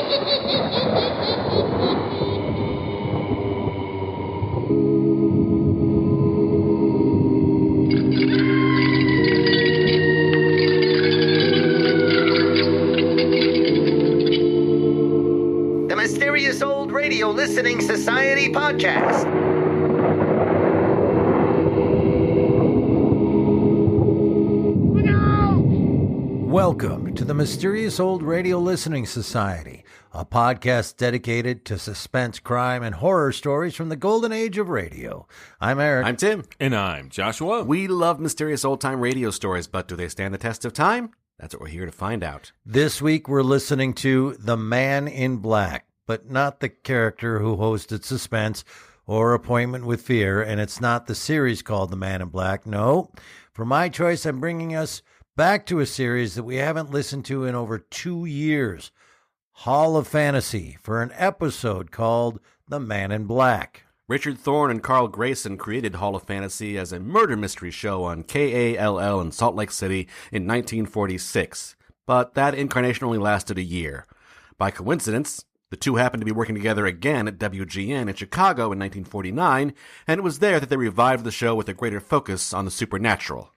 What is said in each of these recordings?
The Mysterious Old Radio Listening Society podcast. Welcome to the Mysterious Old Radio Listening Society, a podcast dedicated to suspense, crime, and horror stories from the golden age of radio. I'm Eric. I'm Tim. And I'm Joshua. We love mysterious old-time radio stories, but do they stand the test of time? That's what we're here to find out. This week we're listening to The Man in Black, but not the character who hosted Suspense or Appointment with Fear, and it's not the series called The Man in Black. No, for my choice, I'm bringing us back to a series that we haven't listened to in over 2 years, Hall of Fantasy, for an episode called The Man in Black. Richard Thorne and Carl Grayson created Hall of Fantasy as a murder mystery show on KALL in Salt Lake City in 1946, but that incarnation only lasted a year. By coincidence, the two happened to be working together again at WGN in Chicago in 1949, and it was there that they revived the show with a greater focus on the supernatural.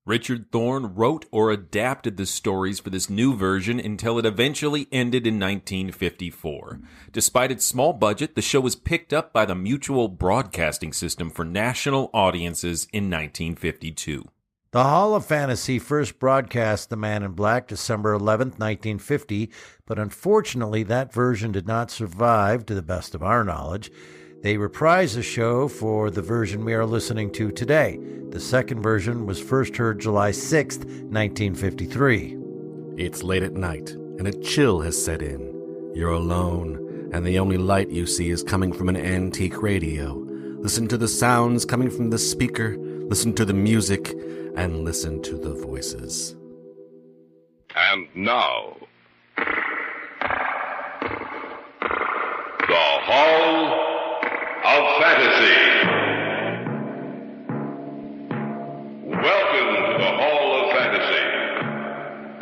Richard Thorne wrote or adapted the stories for this new version until it eventually ended in 1954. Despite its small budget, the show was picked up by the Mutual Broadcasting System for national audiences in 1952. The Hall of Fantasy first broadcast The Man in Black December 11th, 1950, but unfortunately that version did not survive to the best of our knowledge. They reprised the show for the version we are listening to today. The second version was first heard July 6th, 1953. It's late at night, and a chill has set in. You're alone, and the only light you see is coming from an antique radio. Listen to the sounds coming from the speaker, listen to the music, and listen to the voices. And now, the Hall of Fantasy. Welcome to the Hall of Fantasy.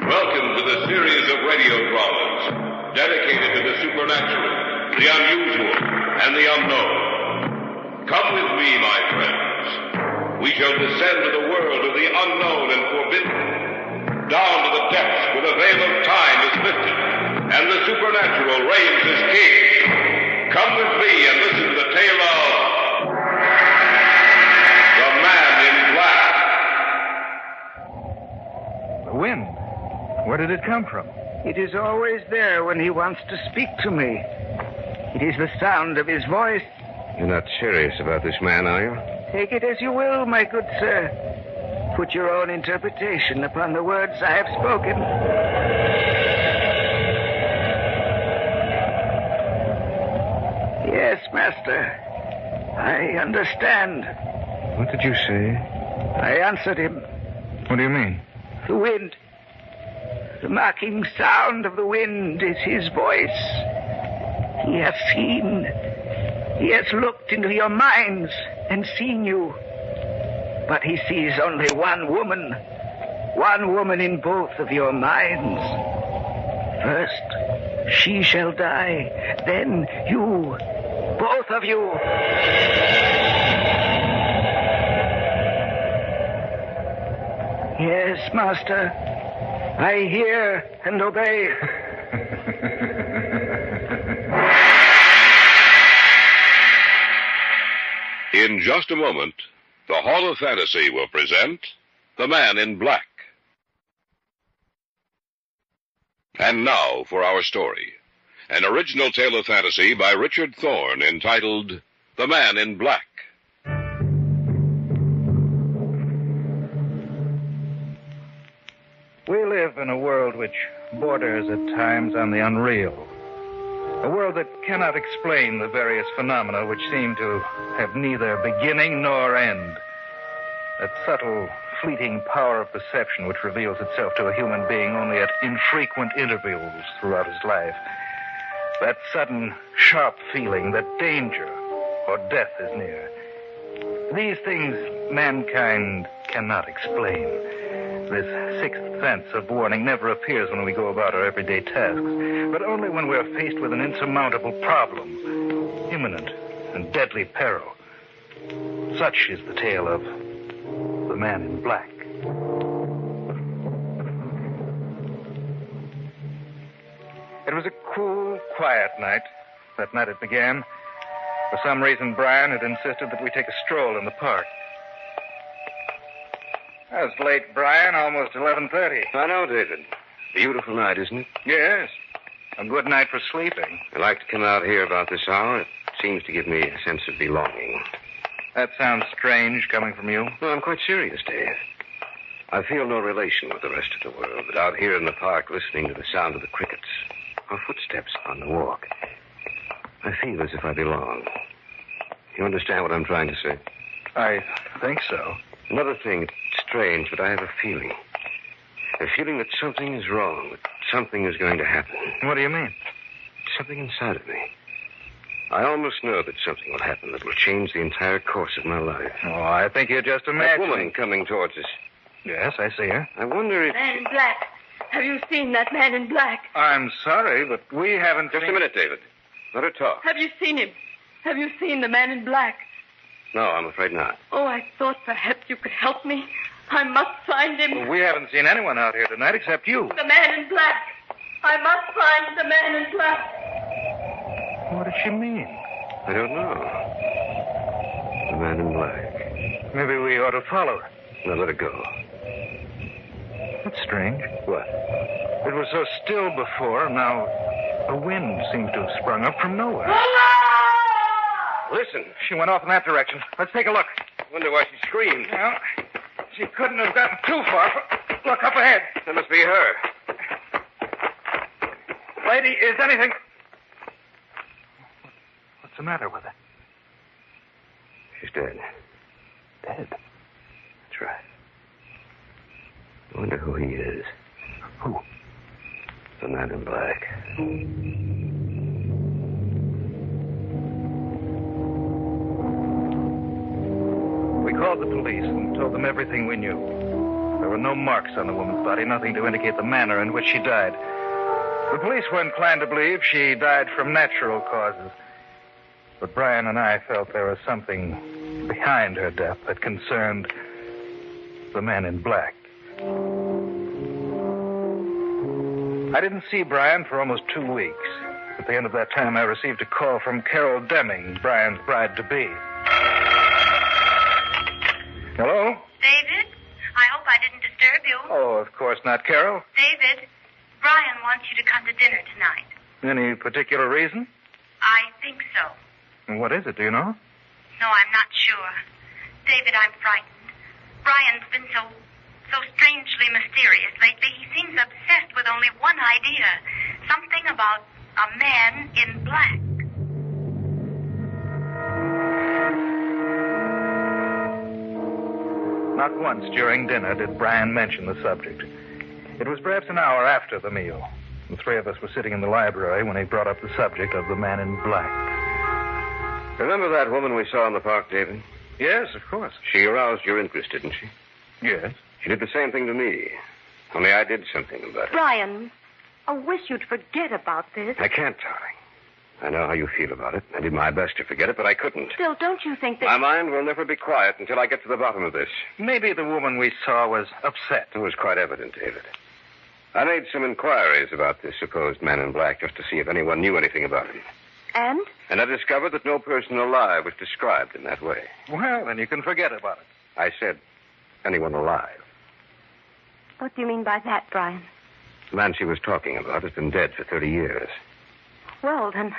Welcome to the series of radio dramas dedicated to the supernatural, the unusual, and the unknown. Come with me, my friends. We shall descend to the world of the unknown and forbidden, down to the depths where the veil of time is lifted, and the supernatural reigns as king. Come with me and listen to the tale of The Man in Black. The wind. Where did it come from? It is always there when he wants to speak to me. It is the sound of his voice. You're not serious about this man, are you? Take it as you will, my good sir. Put your own interpretation upon the words I have spoken. Yes, master. I understand. What did you say? I answered him. What do you mean? The wind. The mocking sound of the wind is his voice. He has seen. He has looked into your minds and seen you. But he sees only one woman. One woman in both of your minds. First, she shall die. Then you. Both of you. Yes, master. I hear and obey. In just a moment, the Hall of Fantasy will present The Man in Black. And now for our story. An original tale of fantasy by Richard Thorne entitled The Man in Black. We live in a world which borders at times on the unreal. A world that cannot explain the various phenomena which seem to have neither beginning nor end. That subtle, fleeting power of perception which reveals itself to a human being only at infrequent intervals throughout his life. That sudden, sharp feeling that danger or death is near. These things mankind cannot explain. This sixth sense of warning never appears when we go about our everyday tasks, but only when we're faced with an insurmountable problem, imminent and deadly peril. Such is the tale of the Man in Black. It was a cool, quiet night. That night it began. For some reason, Brian had insisted that we take a stroll in the park. That was late, Brian, almost 11:30. I know, David. Beautiful night, isn't it? Yes. A good night for sleeping. I like to come out here about this hour. It seems to give me a sense of belonging. That sounds strange coming from you. No, I'm quite serious, Dave. I feel no relation with the rest of the world, but out here in the park, listening to the sound of the crickets, or footsteps on the walk, I feel as if I belong. You understand what I'm trying to say? I think so. Another thing, it's strange, but I have a feeling. A feeling that something is wrong, that something is going to happen. What do you mean? Something inside of me. I almost know that something will happen that will change the entire course of my life. Oh, I think you're just That imagining. woman coming towards us. Yes, I see her. I wonder if... Man in black. Have you seen that man in black? I'm sorry, but we haven't... Just a minute, David. Let her talk. Have you seen him? Have you seen the man in black? No, I'm afraid not. Oh, I thought perhaps you could help me. I must find him. Well, we haven't seen anyone out here tonight except you. The man in black. I must find the man in black. What does she mean? I don't know. The Man in Black. Maybe we ought to follow her. Now let it go. That's strange. What? It was so still before, now a wind seems to have sprung up from nowhere. Listen. She went off in that direction. Let's take a look. I wonder why she screamed. Well, she couldn't have gotten too far. Look up ahead. That must be her. Lady, is anything... What's the matter with her? She's dead. Dead. That's right. I wonder who he is. Who? The Man in Black. We called the police and told them everything we knew. There were no marks on the woman's body, nothing to indicate the manner in which she died. The police were inclined to believe she died from natural causes. But Brian and I felt there was something behind her death that concerned the Man in Black. I didn't see Brian for almost 2 weeks. At the end of that time, I received a call from Carol Deming, Brian's bride-to-be. Hello? David, I hope I didn't disturb you. Oh, of course not, Carol. David, Brian wants you to come to dinner tonight. Any particular reason? I think so. What is it, do you know? No, I'm not sure. David, I'm frightened. Brian's been so strangely mysterious lately. He seems obsessed with only one idea. Something about a man in black. Not once during dinner did Brian mention the subject. It was perhaps an hour after the meal. The three of us were sitting in the library when he brought up the subject of the Man in Black. Remember that woman we saw in the park, David? Yes, of course. She aroused your interest, didn't she? Yes. She did the same thing to me. Only I did something about it. Brian, I wish you'd forget about this. I can't, darling. I know how you feel about it. I did my best to forget it, but I couldn't. Still, don't you think that... My mind will never be quiet until I get to the bottom of this. Maybe the woman we saw was upset. It was quite evident, David. I made some inquiries about this supposed Man in Black just to see if anyone knew anything about him. And? And I discovered that no person alive was described in that way. Well, then you can forget about it. I said anyone alive. What do you mean by that, Brian? The man she was talking about has been dead for 30 years. Well, then,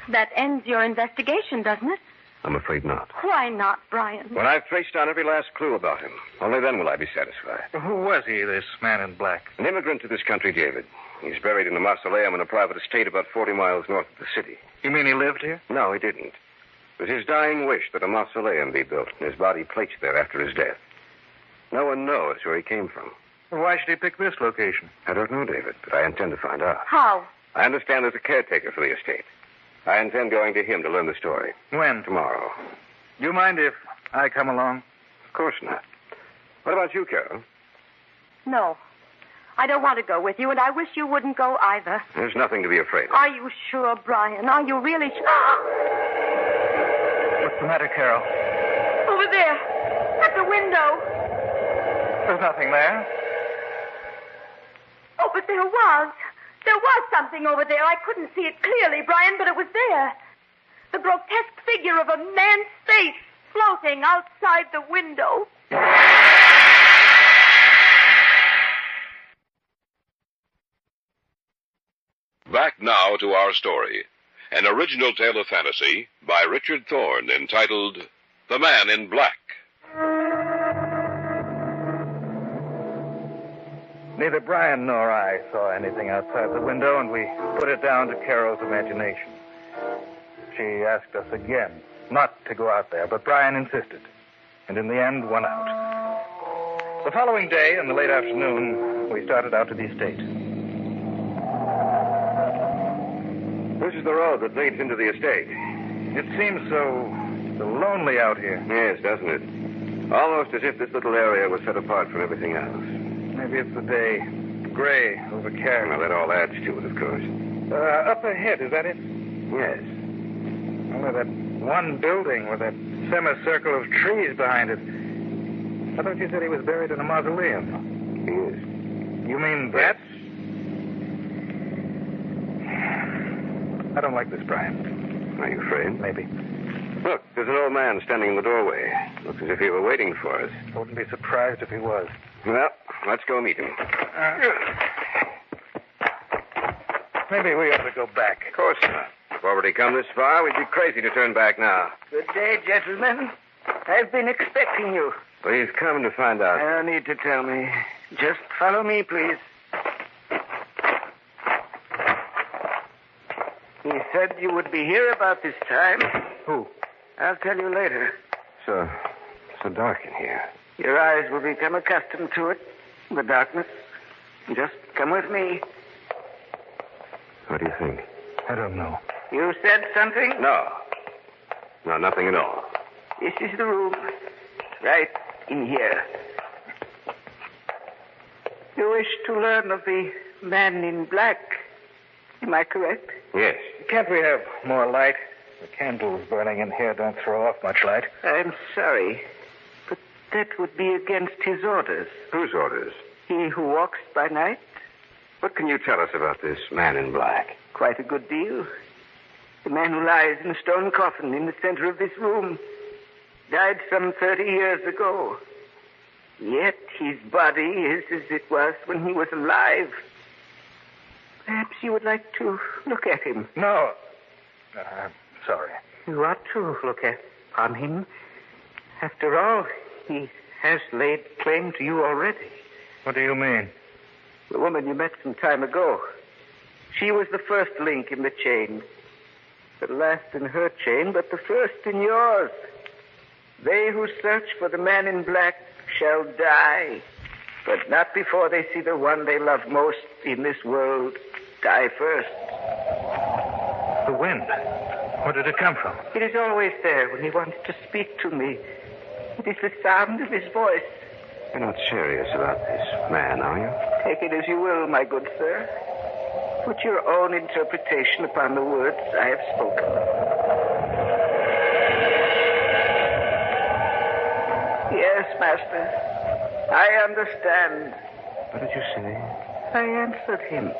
that ends your investigation, doesn't it? I'm afraid not. Why not, Brian? When I've traced down every last clue about him, only then will I be satisfied. Who was he, this Man in Black? An immigrant to this country, David. He's buried in a mausoleum in a private estate about 40 miles north of the city. You mean he lived here? No, he didn't. It was his dying wish that a mausoleum be built and his body placed there after his death. No one knows where he came from. Well, why should he pick this location? I don't know, David, but I intend to find out. How? I understand there's a caretaker for the estate. I intend going to him to learn the story. When? Tomorrow. Do you mind if I come along? Of course not. What about you, Carol? No. I don't want to go with you, and I wish you wouldn't go either. There's nothing to be afraid of. Are you sure, Brian? Are you really sure? What's the matter, Carol? Over there, at the window. There's nothing there. Oh, but there was. There was something over there. I couldn't see it clearly, Brian, but it was there. The grotesque figure of a man's face floating outside the window. Back now to our story. An original tale of fantasy by Richard Thorne entitled The Man in Black. Neither Brian nor I saw anything outside the window, and we put it down to Carol's imagination. She asked us again not to go out there, but Brian insisted, and in the end won out. The following day, in the late afternoon, we started out to the estate. This is the road that leads into the estate. It seems so lonely out here. Yes, doesn't it? Almost as if this little area was set apart from everything else. Maybe it's the day. Gray, overcast. Well, that all adds to it, of course. Up ahead, is that it? Yes. Well, that one building with that semicircle of trees behind it. I thought you said he was buried in a mausoleum. He is. You mean that's... I don't like this, Brian. Are you afraid? Maybe. Look, there's an old man standing in the doorway. Looks as if he were waiting for us. I wouldn't be surprised if he was. Well, let's go meet him. Maybe we ought to go back. Of course not. We've already come this far. We'd be crazy to turn back now. Good day, gentlemen. I've been expecting you. Please come to find out. No need to tell me. Just follow me, please. He said you would be here about this time. Who? I'll tell you later. So dark in here. Your eyes will become accustomed to it, the darkness. Just come with me. What do you think? I don't know. You said something? No, nothing at all. This is the room. Right in here. You wish to learn of the man in black. Am I correct? Yes. Can't we have more light? The candles burning in here don't throw off much light. I'm sorry, but that would be against his orders. Whose orders? He who walks by night? What can you tell us about this man in black? Quite a good deal. The man who lies in a stone coffin in the center of this room died some 30 years ago. Yet his body is as it was when he was alive. Perhaps you would like to look at him. No. Sorry. You ought to look upon him. After all, he has laid claim to you already. What do you mean? The woman you met some time ago. She was the first link in the chain. The last in her chain, but the first in yours. They who search for the man in black shall die, but not before they see the one they love most in this world die first. The wind. Where did it come from? It is always there when he wants to speak to me. It is the sound of his voice. You're not serious about this man, are you? Take it as you will, my good sir. Put your own interpretation upon the words I have spoken. Yes, master. I understand. What did you say? I answered him.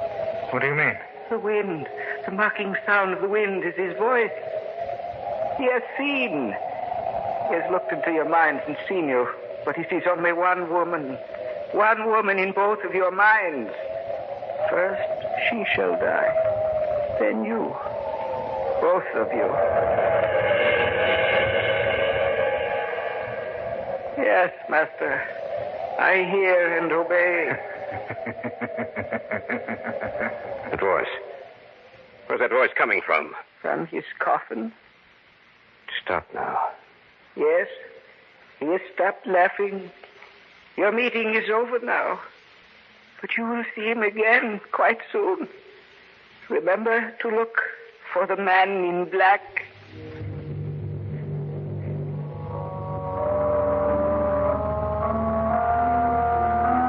What do you mean? The wind. The mocking sound of the wind is his voice. He has seen. He has looked into your minds and seen you. But he sees only one woman. One woman in both of your minds. First, she shall die. Then you. Both of you. Yes, master. I hear and obey. That voice. Where's that voice coming from? From his coffin. Stop now. Yes. He has stopped laughing. Your meeting is over now. But you will see him again quite soon. Remember to look for the man in black.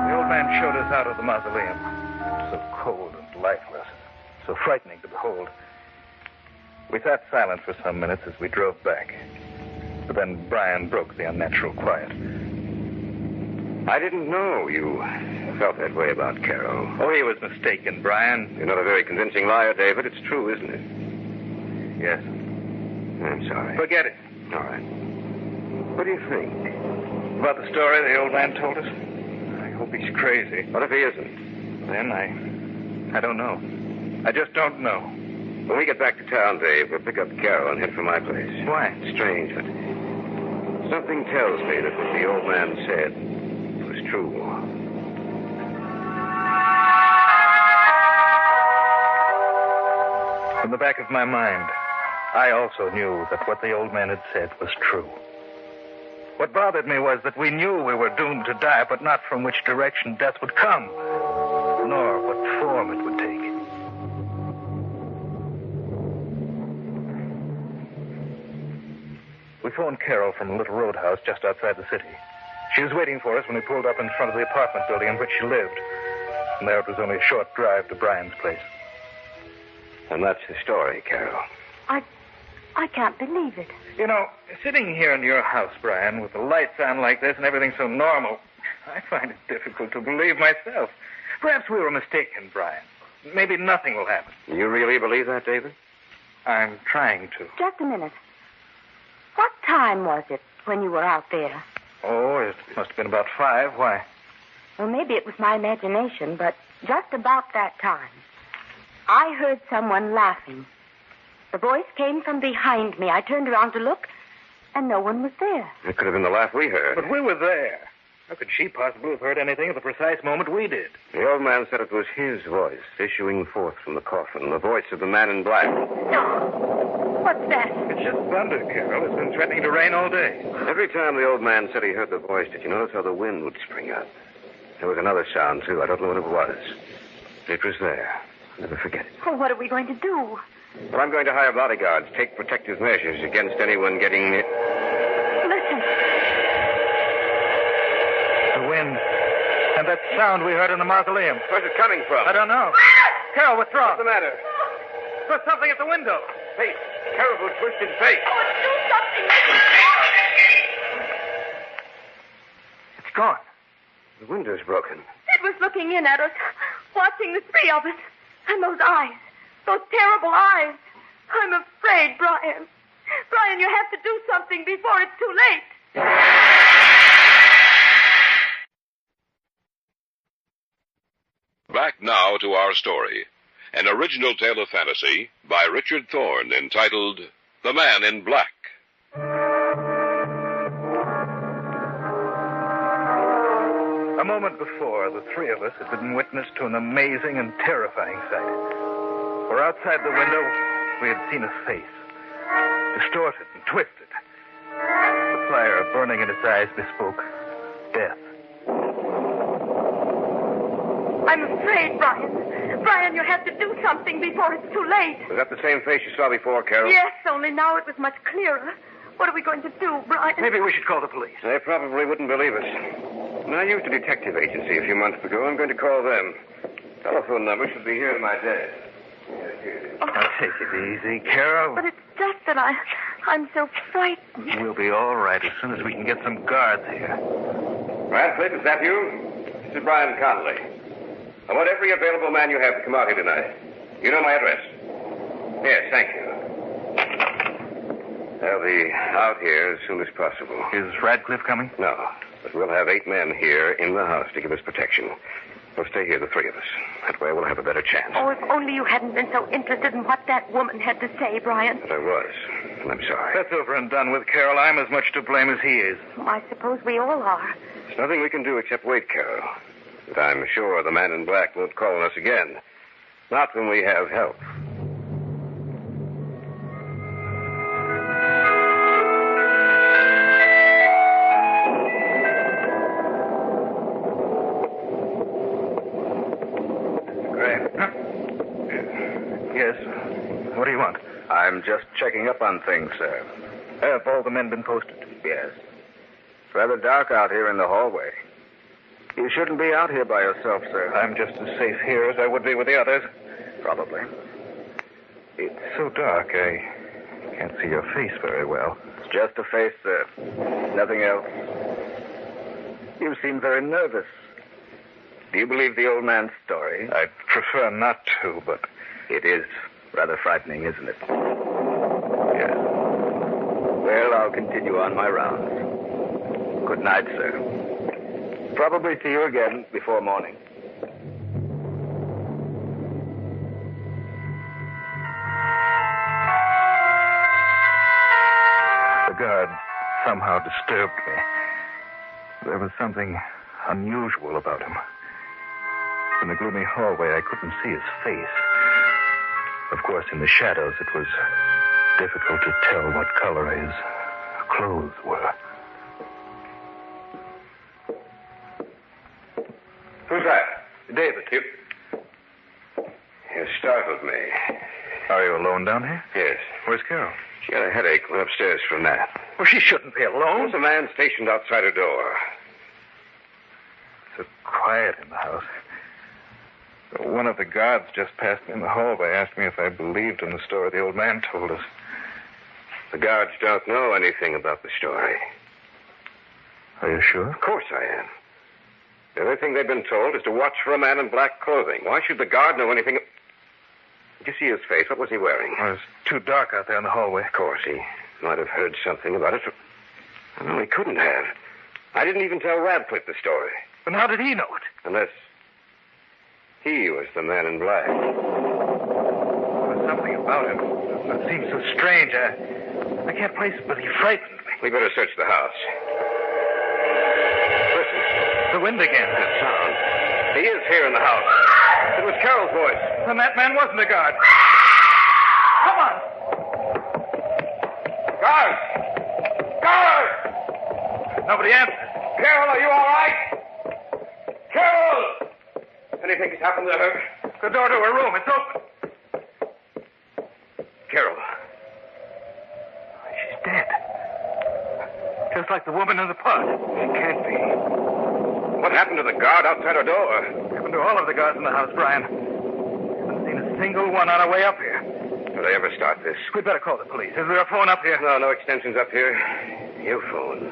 The old man showed us out of the mausoleum. So cold and lifeless. So frightening to behold. We sat silent for some minutes as we drove back. But then Brian broke the unnatural quiet. I didn't know you felt that way about Carol. Oh, he was mistaken, Brian. You're not a very convincing liar, David. It's true, isn't it? Yes. I'm sorry. Forget it. All right. What do you think? About the story the old man told us? I hope he's crazy. What if he isn't? Then I don't know. I just don't know. When we get back to town, Dave, we'll pick up Carol and head for my place. Why? It's strange, but something tells me that what the old man said was true. In the back of my mind, I also knew that what the old man had said was true. What bothered me was that we knew we were doomed to die, but not from which direction death would come, nor what form it would take. We phoned Carol from a little roadhouse just outside the city. She was waiting for us when we pulled up in front of the apartment building in which she lived. From there, it was only a short drive to Brian's place. And that's the story, Carol. I can't believe it. You know, sitting here in your house, Brian, with the lights on like this and everything so normal, I find it difficult to believe myself. Perhaps we were mistaken, Brian. Maybe nothing will happen. You really believe that, David? I'm trying to. Just a minute. What time was it when you were out there? Oh, it must have been about 5. Why? Well, maybe it was my imagination, but just about that time, I heard someone laughing. The voice came from behind me. I turned around to look, and no one was there. It could have been the laugh we heard. But we were there. How could she possibly have heard anything at the precise moment we did? The old man said it was his voice issuing forth from the coffin, the voice of the man in black. No. What's that? It's just thunder, Carol. It's been threatening to rain all day. Every time the old man said he heard the voice, did you notice how the wind would spring up? There was another sound, too. I don't know what it was. It was there. I'll never forget it. Oh, what are we going to do? Well, I'm going to hire bodyguards, take protective measures against anyone getting... Listen. The wind. And that sound we heard in the mausoleum. Where's it coming from? I don't know. Carol, what's wrong? What's the matter? There's something at the window. Face. Terrible twisted face. Oh, do something. It's gone. The window's broken. It was looking in at us, watching the three of us. And those eyes. Those terrible eyes. I'm afraid, Brian. Brian, you have to do something before it's too late. Back now to our story. An original tale of fantasy by Richard Thorne entitled The Man in Black. A moment before, the three of us had been witness to an amazing and terrifying sight. For outside the window, we had seen a face, distorted and twisted. The fire burning in its eyes bespoke death. I'm afraid, Brian. Brian, you have to do something before it's too late. Was that the same face you saw before, Carol? Yes, only now it was much clearer. What are we going to do, Brian? Maybe we should call the police. They probably wouldn't believe us. When I used a detective agency a few months ago, I'm going to call them. Telephone number should be here in my desk. Yes, here it is. Now, take it easy, Carol. But it's just that I'm so frightened. We'll be all right as soon as we can get some guards here. Radcliffe, is that you? This is Brian Conley. I want every available man you have to come out here tonight. You know my address. Yes, thank you. They'll be out here as soon as possible. Is Radcliffe coming? No, but we'll have 8 men here in the house to give us protection. We'll stay here, the 3 of us. That way we'll have a better chance. Oh, if only you hadn't been so interested in what that woman had to say, Brian. But I was, and I'm sorry. That's over and done with, Carol. I'm as much to blame as he is. Oh, I suppose we all are. There's nothing we can do except wait, Carol. But I'm sure the man in black won't call on us again. Not when we have help. Yes. What do you want? I'm just checking up on things, sir. Have all the men been posted? Yes. It's rather dark out here in the hallway. You shouldn't be out here by yourself, sir. I'm just as safe here as I would be with the others. Probably. It's so dark, I can't see your face very well. It's just a face, sir. Nothing else. You seem very nervous. Do you believe the old man's story? I'd prefer not to, but... It is rather frightening, isn't it? Yes. Well, I'll continue on my rounds. Good night, sir. Probably see you again before morning. The guard somehow disturbed me. There was something unusual about him. In the gloomy hallway, I couldn't see his face. Of course, in the shadows, it was difficult to tell what color his clothes were. Who's that? David. You startled me. Are you alone down here? Yes. Where's Carol? She had a headache. Went upstairs for a nap. Well, she shouldn't be alone. There's a man stationed outside her door. So quiet in the house. One of the guards just passed me in the hallway, asked me if I believed in the story the old man told us. The guards don't know anything about the story. Are you sure? Of course I am. The only thing they've been told is to watch for a man in black clothing. Why should the guard know anything? Did you see his face? What was he wearing? Well, it was too dark out there in the hallway. Of course, he might have heard something about it. No, he couldn't have. I didn't even tell Radcliffe the story. But how did he know it? Unless he was the man in black. There's something about him that seems so strange. I can't place it, but he frightened me. We better search the house. Listen. The wind again. That sound. He is here in the house. It was Carol's voice. Then that man wasn't a guard. Come on. Guard! Guard! Nobody answered. Carol, are you all right? Carol! Anything has happened to her? The door to her room. It's open. Carol. She's dead. Just like the woman in the pub. She can't be. What happened to the guard outside her door? Happened to all of the guards in the house, Brian. Haven't seen a single one on our way up here. Will they ever start this? We'd better call the police. Is there a phone up here? No extensions up here. You phone.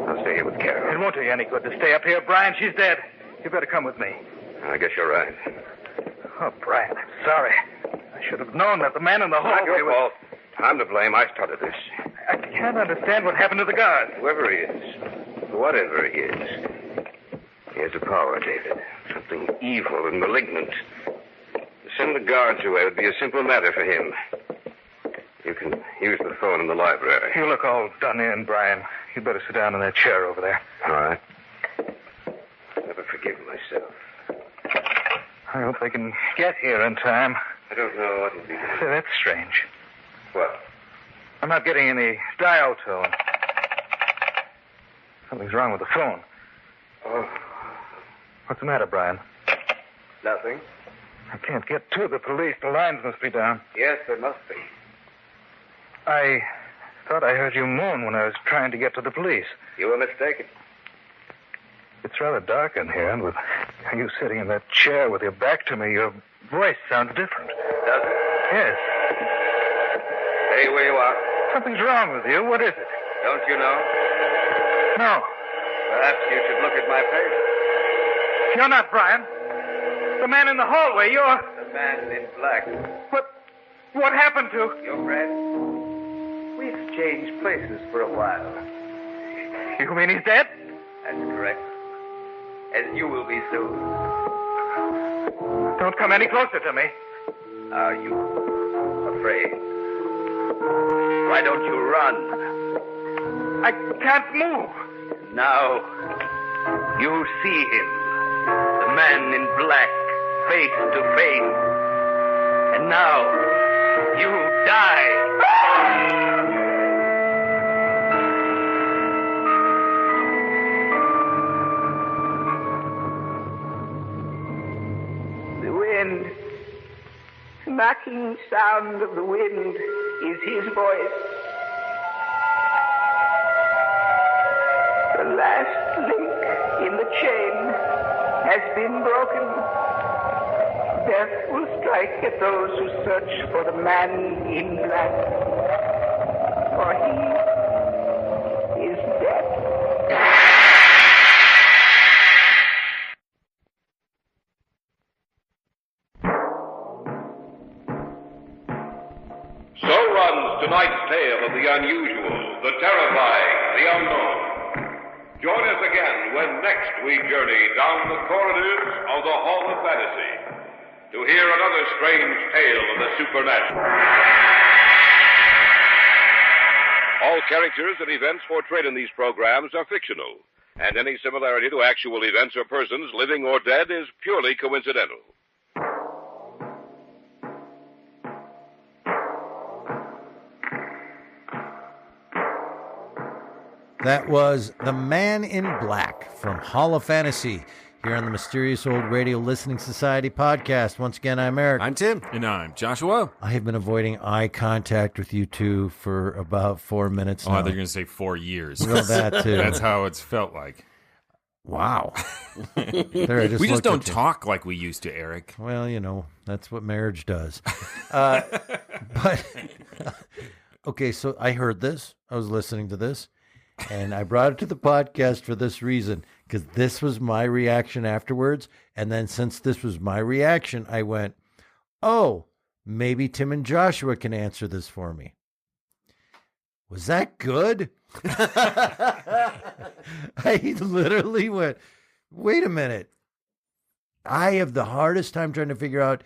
I'll stay here with Carol. It won't do you any good to stay up here, Brian. She's dead. You better come with me. I guess you're right. Oh, Brian, I'm sorry. I should have known that the man in the hallway Not your fault. I'm to blame. I started this. I can't understand what happened to the guard. Whoever he is, whatever he is, he has a power, David. Something evil and malignant. To send the guards away would be a simple matter for him. You can use the phone in the library. You look all done in, Brian. You'd better sit down in that chair over there. All right. Never forgive myself. I hope they can get here in time. I don't know what will be. Say, that's strange. What? I'm not getting any dial tone. Something's wrong with the phone. Oh. What's the matter, Brian? Nothing. I can't get to the police. The lines must be down. Yes, there must be. I thought I heard you moan when I was trying to get to the police. You were mistaken. It's rather dark in here, and with you sitting in that chair with your back to me, your voice sounds different. Does it? Yes. Stay where you are. Something's wrong with you. What is it? Don't you know? No. Perhaps you should look at my face. You're not Brian. The man in the hallway, you're... The man in black. What happened to... Your friend? We exchanged places for a while. You mean he's dead? That's correct. As you will be soon. Don't come any closer to me. Are you afraid? Why don't you run? I can't move. Now, you see him. The man in black, face to face. And now, you die. The wind, the knocking sound of the wind is his voice. The last link in the chain has been broken. Death will strike at those who search for the man in black. For he is dead. So runs tonight's tale of the unusual, the terrifying, the unknown. Join us again when next we journey down the corridors of the Hall of Fantasy to hear another strange tale of the supernatural. All characters and events portrayed in these programs are fictional, and any similarity to actual events or persons, living or dead, is purely coincidental. That was The Man in Black from Hall of Fantasy here on the Mysterious Old Radio Listening Society podcast. Once again, I'm Eric. I'm Tim. And I'm Joshua. I have been avoiding eye contact with you two for about 4 minutes now. Oh, they're going to say 4 years. Well, that too. That's how it's felt like. Wow. We just don't talk like we used to, Eric. Well, you know, that's what marriage does. But, okay, so I heard this. I was listening to this. And I brought it to the podcast for this reason, because this was my reaction afterwards. And then since this was my reaction, I went, oh, maybe Tim and Joshua can answer this for me. Was that good? I literally went, wait a minute. I have the hardest time trying to figure out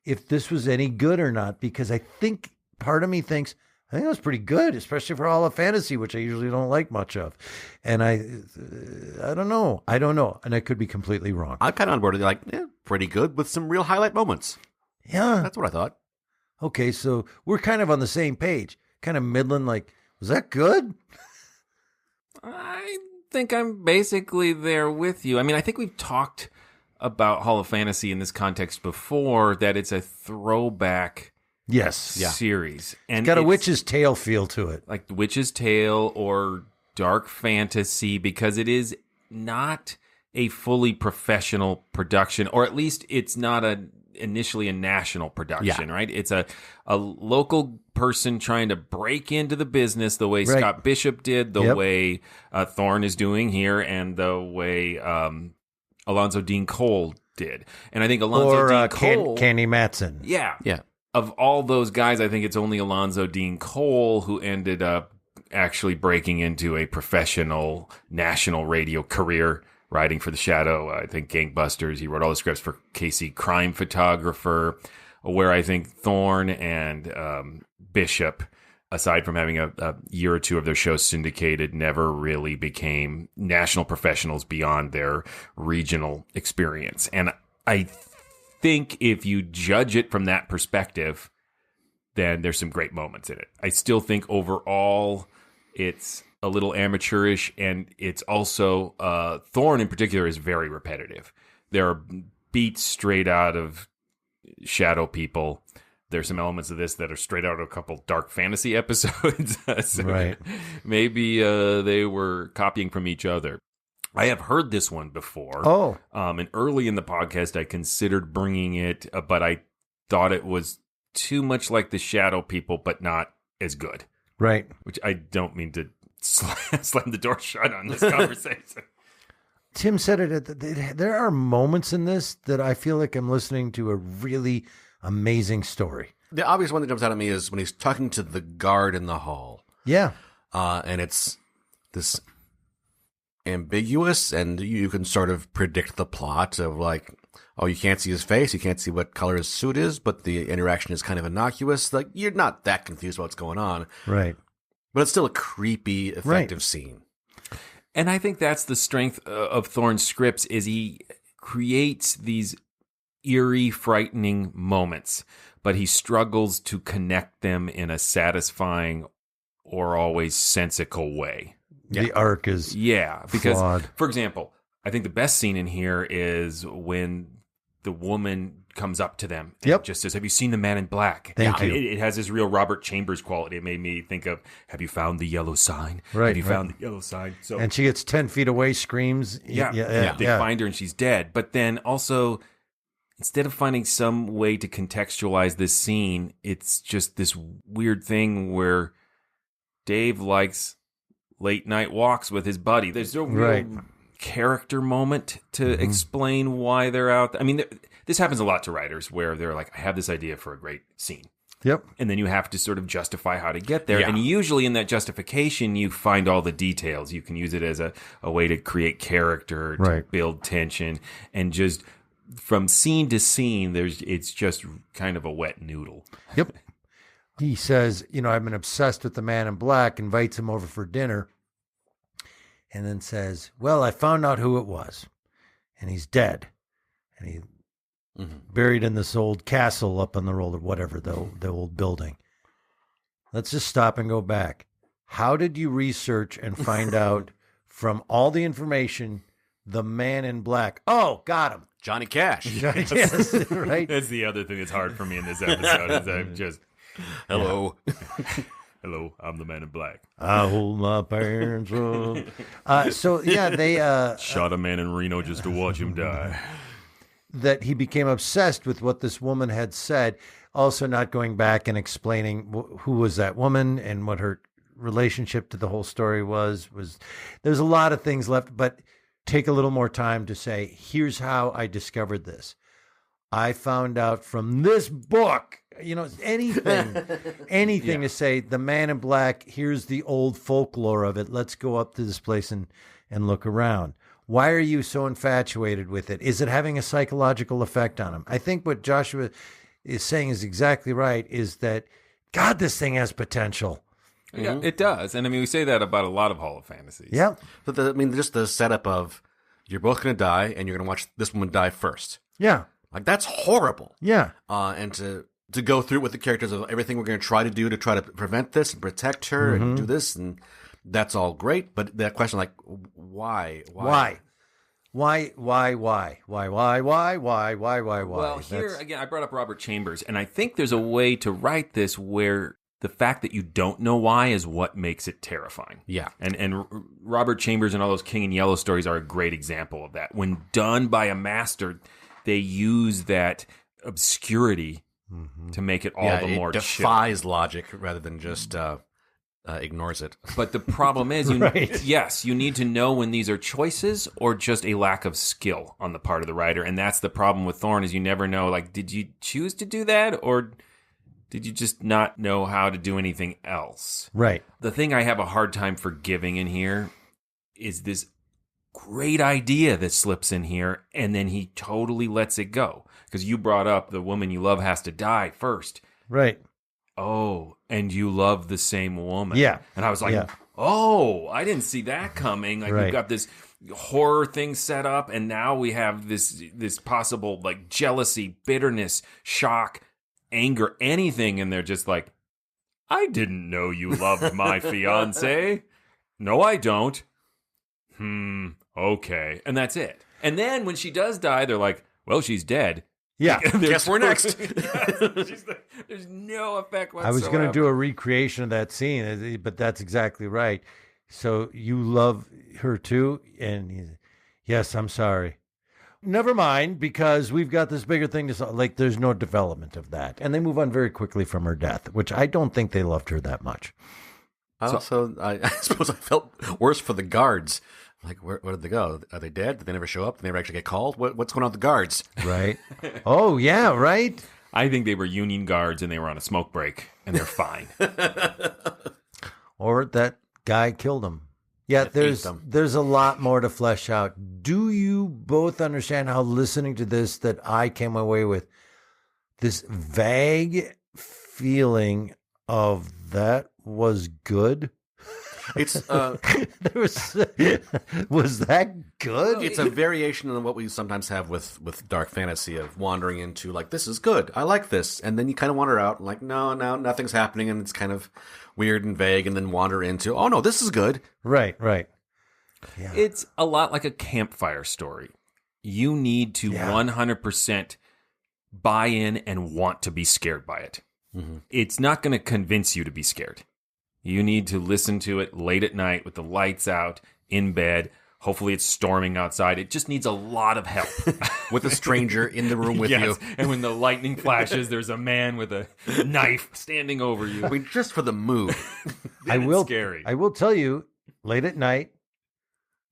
if this was any good or not, because I think part of me thinks, I think it was pretty good, especially for Hall of Fantasy, which I usually don't like much of. And I don't know. And I could be completely wrong. I'm kind of on board with you, like, yeah, pretty good with some real highlight moments. Yeah. That's what I thought. Okay, so we're kind of on the same page. Kind of middling, like, was that good? I think I'm basically there with you. I mean, I think we've talked about Hall of Fantasy in this context before, that it's a throwback series. And it's got a witch's tale feel to it. Like the Witch's Tale or dark fantasy, because it is not a fully professional production, or at least it's not initially a national production, right? It's a local person trying to break into the business the way Scott Bishop did, the way Thorne is doing here, and the way Alonzo Dean Cole did. And I think Alonzo Dean Cole... Candy Matson. Yeah. Of all those guys, I think it's only Alonzo Dean Cole who ended up actually breaking into a professional national radio career, writing for The Shadow. I think Gangbusters. He wrote all the scripts for KC Crime Photographer, where I think Thorne and Bishop, aside from having a year or two of their shows syndicated, never really became national professionals beyond their regional experience. And I think if you judge it from that perspective, then there's some great moments in it. I still think overall it's a little amateurish, and it's also Thorne in particular is very repetitive. There are beats straight out of Shadow People. There's some elements of this that are straight out of a couple dark fantasy episodes. So right. Maybe they were copying from each other. I have heard this one before. Oh. And early in the podcast, I considered bringing it, but I thought it was too much like the Shadow People, but not as good. Right. Which I don't mean to slam the door shut on this conversation. Tim said it. There are moments in this that I feel like I'm listening to a really amazing story. The obvious one that jumps out at me is when he's talking to the guard in the hall. Yeah. And it's this ambiguous, and you can sort of predict the plot of, like, oh, you can't see his face, you can't see what color his suit is, but the interaction is kind of innocuous. Like, you're not that confused about what's going on. Right. But it's still a creepy, effective scene. And I think that's the strength of Thorne's scripts, is he creates these eerie, frightening moments, but he struggles to connect them in a satisfying or always sensical way. The arc is because, flawed. For example, I think the best scene in here is when the woman comes up to them and Yep. just says, "Have you seen the Man in Black?" Thank you. It has this real Robert Chambers quality. It made me think of, "Have you found the yellow sign? Right, Have you right. found the yellow sign?" So And she gets 10 feet away, screams. they find her and she's dead. But then also, instead of finding some way to contextualize this scene, it's just this weird thing where Dave likes late night walks with his buddy. There's no real Right. character moment to explain why they're out there. I mean, this happens a lot to writers where they're like, I have this idea for a great scene. Yep. And then you have to sort of justify how to get there. Yeah. And usually in that justification, you find all the details. You can use it as a way to create character, to Right. build tension, and just from scene to scene, it's just kind of a wet noodle. Yep. He says, I've been obsessed with the Man in Black, invites him over for dinner, and then says, well, I found out who it was, and he's dead. And he buried in this old castle up on the road, or whatever, the old building. Let's just stop and go back. How did you research and find out from all the information the Man in Black? Oh, got him. Johnny Cash. Yes, right? That's the other thing that's hard for me in this episode is I'm just, Hello. hello, I'm the Man in Black. I hold my parents up. So, yeah, they... Shot a man in Reno just to watch him die. that he became obsessed with what this woman had said, also not going back and explaining who was that woman and what her relationship to the whole story was there's a lot of things left, but take a little more time to say, here's how I discovered this. I found out from this book, anything to say the Man in Black, here's the old folklore of it. Let's go up to this place and look around. Why are you so infatuated with it? Is it having a psychological effect on him? I think what Joshua is saying is exactly right, is that, God, this thing has potential. Yeah, it does. And I mean, we say that about a lot of Hall of Fantasies. Yeah. But just the setup of you're both going to die and you're going to watch this woman die first. Yeah. Like, that's horrible. Yeah. And to go through with the characters of everything we're going to try to prevent this and protect her and do this, and that's all great. But that question, like, why? Well, here again, I brought up Robert Chambers, and I think there's a way to write this where the fact that you don't know why is what makes it terrifying. Yeah. And Robert Chambers and all those King in Yellow stories are a great example of that. When done by a master, they use that obscurity to make it all the more it defies logic rather than just ignores it. But the problem is, yes, you need to know when these are choices or just a lack of skill on the part of the writer. And that's the problem with Thorne, is you never know, like, did you choose to do that, or did you just not know how to do anything else? Right. The thing I have a hard time forgiving in here is this great idea that slips in here, and then he totally lets it go. Because you brought up the woman you love has to die first. Right. Oh, and you love the same woman. Yeah. And I was like, oh, I didn't see that coming. Like, we've got this horror thing set up, and now we have this possible, like, jealousy, bitterness, shock, anger, anything, and they're just like, I didn't know you loved my fiance. No, I don't. Okay. And that's it. And then when she does die, they're like, well, she's dead. Yeah. Guess we're next. There's no effect whatsoever. I was going to do a recreation of that scene, but that's exactly right. So you love her too? And he's, yes, I'm sorry. Never mind, because we've got this bigger thing to solve. Like, there's no development of that. And they move on very quickly from her death, which I don't think they loved her that much. I suppose I felt worse for the guards. Like, where did they go? Are they dead? Did they never show up? Did they never actually get called? What's going on with the guards? Right. Oh, yeah, right. I think they were Union guards and they were on a smoke break and they're fine. Or that guy killed them. Yeah, there's a lot more to flesh out. Do you both understand how, listening to this, that I came away with this vague feeling of that was good? It's was that good? It's a variation on what we sometimes have with dark fantasy, of wandering into, like, this is good, I like this, and then you kind of wander out and, like, no, nothing's happening, and it's kind of weird and vague, and then wander into, oh no, this is good. Right. Yeah. It's a lot like a campfire story. You need to 100% buy in and want to be scared by it. Mm-hmm. It's not going to convince you to be scared. You need to listen to it late at night with the lights out, in bed. Hopefully it's storming outside. It just needs a lot of help. With a stranger in the room with you. And when the lightning flashes, there's a man with a knife standing over you. I mean, just for the mood. Scary. I will tell you, late at night,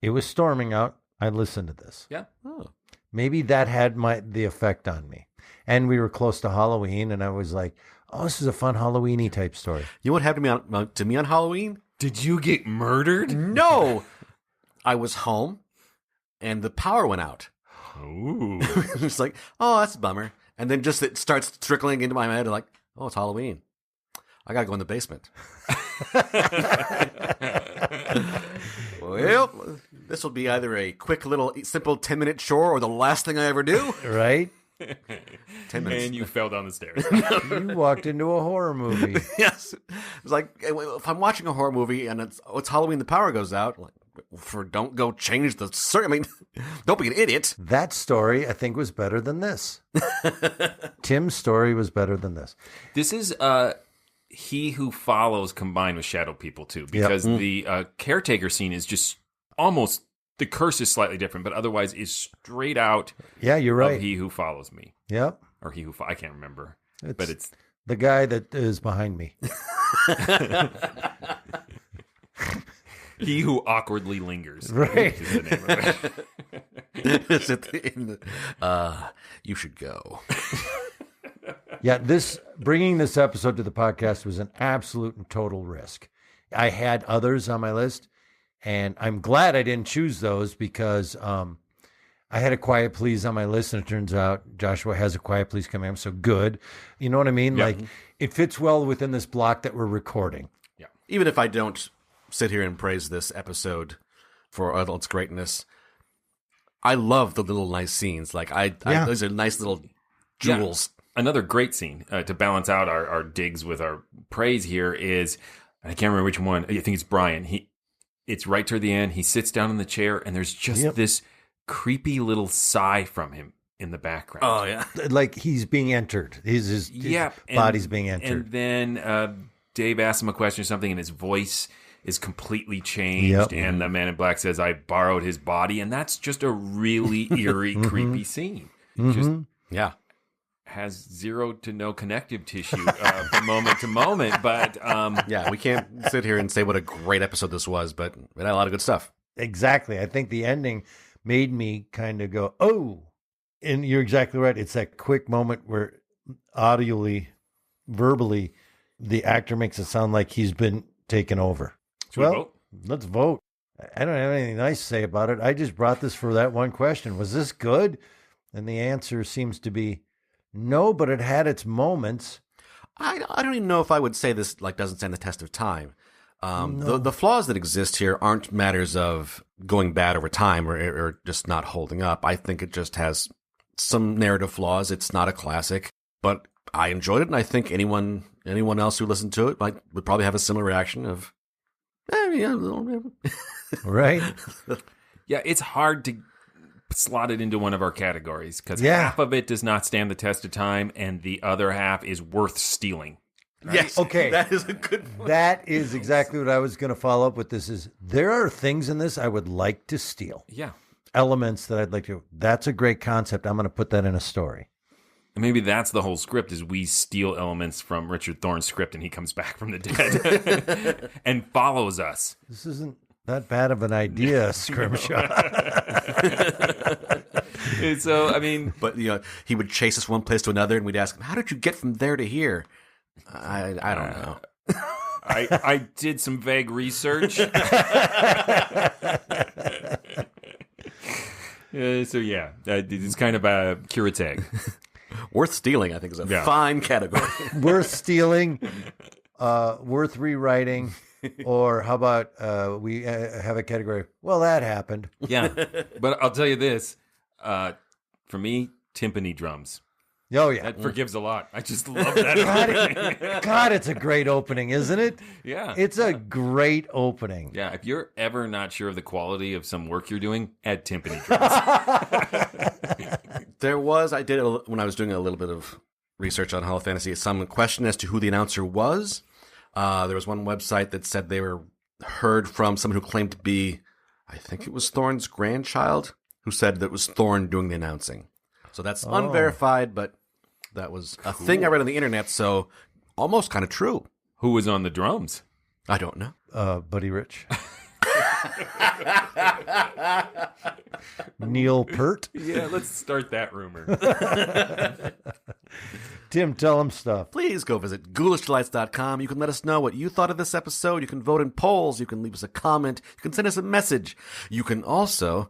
it was storming out. I listened to this. Yeah. Oh. Maybe that had the effect on me. And we were close to Halloween, and I was like, oh, this is a fun Halloween-y type story. You know what happened to me on Halloween? Did you get murdered? No. I was home, and the power went out. Ooh. It's like, oh, that's a bummer. And then just it starts trickling into my head, like, oh, it's Halloween. I got to go in the basement. Well, this will be either a quick little simple 10-minute chore or the last thing I ever do. Right? 10 minutes. And you fell down the stairs. You walked into a horror movie. Yes. It's like, if I'm watching a horror movie and it's Halloween, the power goes out, like, don't go change the circuit. I mean, don't be an idiot. That story, I think, was better than this. Tim's story was better than this. This is He Who Follows combined with Shadow People, too, because the caretaker scene is just almost, the curse is slightly different, but otherwise is straight out you're right. of He Who Follows Me. Yep. Or He Who, I can't remember. But it's the guy that is behind me. He Who Awkwardly Lingers. Right. Is the name of it. You should go. Yeah, bringing this episode to the podcast was an absolute and total risk. I had others on my list, and I'm glad I didn't choose those because I had A Quiet Please on my list, and it turns out Joshua has A Quiet Please coming up, so good. You know what I mean? Yeah. Like, it fits well within this block that we're recording. Yeah. Even if I don't sit here and praise this episode for all its greatness, I love the little nice scenes. Like, those are nice little jewels. Yeah. Another great scene to balance out our digs with our praise here is, I can't remember which one. I think it's Brian. It's right toward the end. He sits down in the chair, and there's just this creepy little sigh from him in the background. Oh, yeah. Like he's being entered. His body's being entered. And then Dave asks him a question or something, and his voice is completely changed. And the man in black says, I borrowed his body. And that's just a really eerie, creepy scene. Just has zero to no connective tissue from moment to moment. But we can't sit here and say what a great episode this was, but it had a lot of good stuff. Exactly. I think the ending made me kind of go, oh, and you're exactly right. It's that quick moment where audibly, verbally, the actor makes it sound like he's been taken over. Let's vote. I don't have anything nice to say about it. I just brought this for that one question. Was this good? And the answer seems to be no, but it had its moments. I don't even know if I would say this doesn't stand the test of time. The flaws that exist here aren't matters of going bad over time or just not holding up. I think it just has some narrative flaws. It's not a classic, but I enjoyed it, and I think anyone else who listened to it would probably have a similar reaction of, right? Yeah, it's hard to slot it into one of our categories because half of it does not stand the test of time, and the other half is worth stealing. Right? Yes. Okay. That is a good point. That is exactly what I was going to follow up with. There are things in this I would like to steal. Yeah. Elements that I'd like to. That's a great concept. I'm going to put that in a story. And maybe that's the whole script is we steal elements from Richard Thorne's script and he comes back from the dead and follows us. This isn't that bad of an idea, Scrimshaw. So, I mean... But, he would chase us one place to another and we'd ask him, how did you get from there to here? I don't know. I did some vague research. It's kind of a curateig. Worth stealing, I think, is a fine category. Worth stealing, worth rewriting, or how about we have a category, well, that happened. Yeah, but I'll tell you this. For me, timpani drums. Oh, yeah. That forgives a lot. I just love that. God, it's a great opening, isn't it? Yeah. It's a great opening. Yeah, if you're ever not sure of the quality of some work you're doing, add timpani drums. There was, when I was doing a little bit of research on Hall of Fantasy, some question as to who the announcer was. There was one website that said they were heard from someone who claimed to be, I think it was Thorne's grandchild, who said that it was Thorne doing the announcing. So that's unverified, but that was a thing I read on the internet, so almost kind of true. Who was on the drums? I don't know. Buddy Rich. Neil Peart. Yeah, let's start that rumor. Tim, tell him stuff. Please go visit ghoulishdelights.com. You can let us know what you thought of this episode. You can vote in polls. You can leave us a comment. You can send us a message. You can also,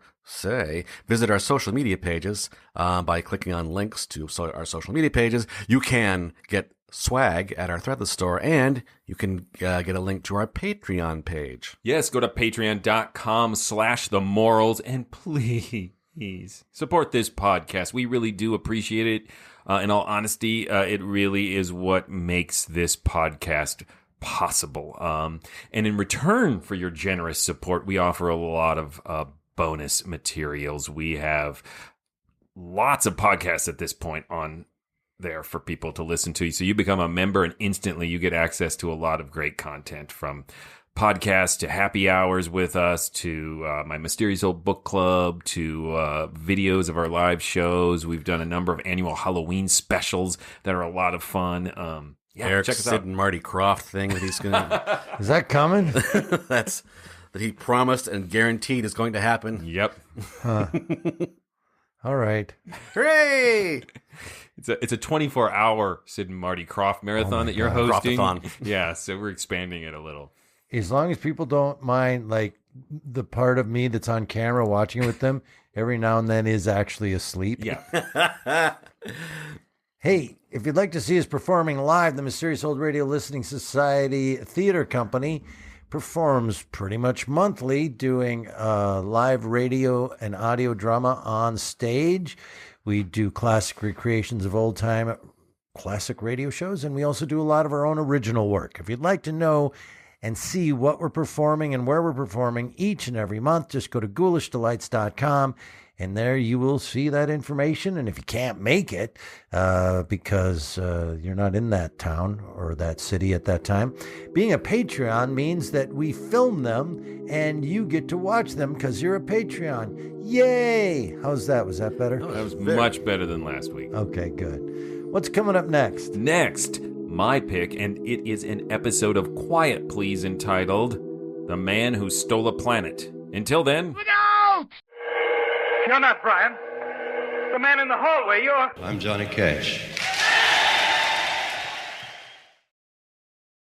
visit our social media pages by clicking on links to our social media pages. You can get swag at our Threadless store, and you can get a link to our Patreon page. Yes, go to patreon.com/themorals, and please support this podcast. We really do appreciate it. In all honesty, it really is what makes this podcast possible. And in return for your generous support, we offer a lot of bonus materials. We have lots of podcasts at this point on there for people to listen to. So you become a member and instantly you get access to a lot of great content, from podcasts to happy hours with us to my Mysterious Old Book Club to videos of our live shows. We've done a number of annual Halloween specials that are a lot of fun. Eric's check us Sid out. and Marty Croft thing that he's going to... Is that coming? that he promised and guaranteed is going to happen. Yep. All right. Hooray! It's a 24-hour Sid and Marty Croft marathon that you're hosting. Croftathon. Yeah, so we're expanding it a little. As long as people don't mind, like, the part of me that's on camera watching it with them every now and then is actually asleep. Yeah. Hey, if you'd like to see us performing live, the Mysterious Old Radio Listening Society Theater Company performs pretty much monthly, doing live radio and audio drama on stage. We do classic recreations of old-time classic radio shows, and we also do a lot of our own original work. If you'd like to know and see what we're performing and where we're performing each and every month, just go to ghoulishdelights.com, and there you will see that information. And if you can't make it because you're not in that town or that city at that time, being a Patreon means that we film them and you get to watch them because you're a Patreon. Yay! How's that? Was that better? Oh, that was much better than last week. Okay, good. What's coming up next? Next, my pick, and it is an episode of Quiet Please entitled The Man Who Stole a Planet. Until then... Look out! You're not Brian. The man in the hallway, you're... I'm Johnny Cash.